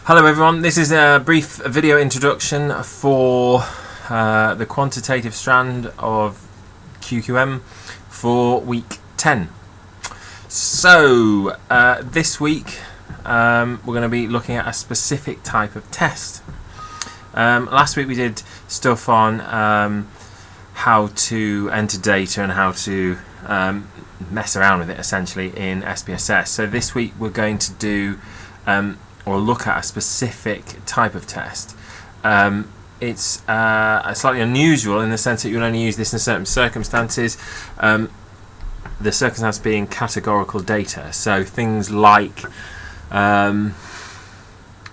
Hello everyone, this is a brief video introduction for the quantitative strand of QQM for week 10. So this week we're going to be looking at a specific type of test. Last week we did stuff on how to enter data and how to mess around with it essentially in SPSS. So this week we're going to do or look at a specific type of test. It's slightly unusual in the sense that you'll only use this in certain circumstances. The circumstance being categorical data, so things like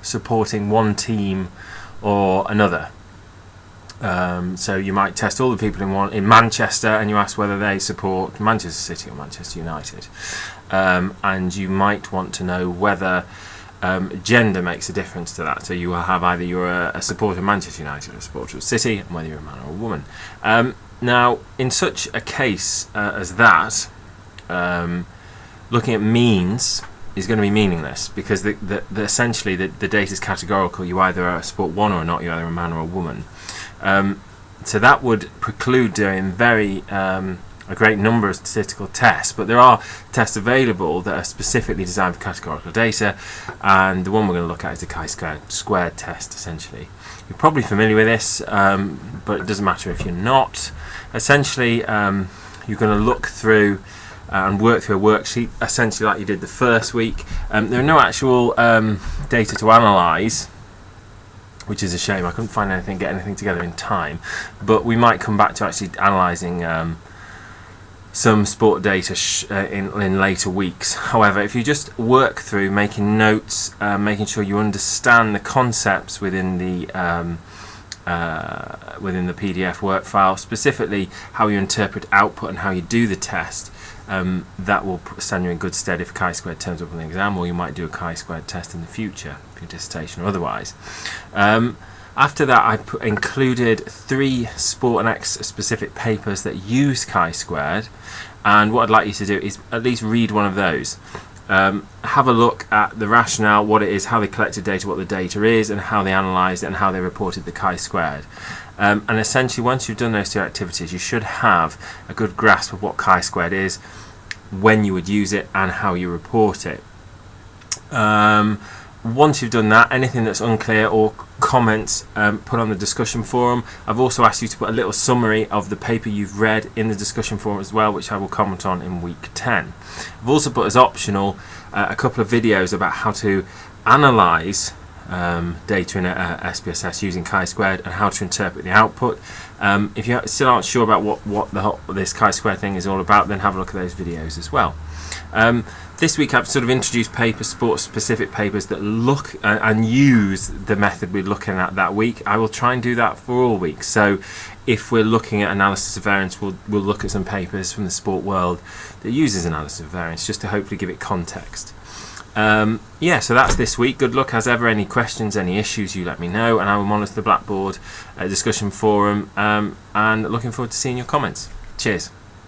supporting one team or another. So you might test all the people in Manchester and you ask whether they support Manchester City or Manchester United, and you might want to know whether gender makes a difference to that. So you will have either you're a supporter of Manchester United or a supporter of City, and whether you're a man or a woman. Now, in such a case as that, looking at means is going to be meaningless, because essentially the data is categorical. You either support one or not. You're either a man or a woman. So that would preclude doing a great number of statistical tests, but there are tests available that are specifically designed for categorical data, and the one we're going to look at is the chi-squared test. Essentially, you're probably familiar with this, but it doesn't matter if you're not. Essentially, you're going to look through and work through a worksheet, essentially like you did the first week. There are no actual data to analyse, which is a shame. I couldn't find get anything together in time, but we might come back to actually analysing some sport data in later weeks. However, if you just work through making notes, making sure you understand the concepts within the PDF work file, specifically how you interpret output and how you do the test, that will stand you in good stead if chi-squared turns up on the exam, or you might do a chi-squared test in the future for your dissertation or otherwise. After that, I included 3 Sport and X specific papers that use chi-squared, and what I'd like you to do is at least read one of those. Have a look at the rationale, what it is, how they collected data, what the data is, and how they analysed it, and how they reported the chi-squared. And essentially, once you've done those 2 activities, you should have a good grasp of what chi-squared is, when you would use it, and how you report it. Once you've done that, anything that's unclear or comments, put on the discussion forum. I've also asked you to put a little summary of the paper you've read in the discussion forum as well, which I will comment on in week 10. I've also put as optional a couple of videos about how to analyse data in a SPSS using chi-squared, and how to interpret the output. If you still aren't sure about what this chi-squared thing is all about, then have a look at those videos as well. This week I've sort of introduced sport-specific papers that look and use the method we're looking at that week. I will try and do that for all weeks. So if we're looking at analysis of variance, we'll look at some papers from the sport world that uses analysis of variance, just to hopefully give it context. Yeah, so that's this week. Good luck as ever. Any questions, any issues, you let me know, and I will monitor the Blackboard discussion forum, and looking forward to seeing your comments. Cheers.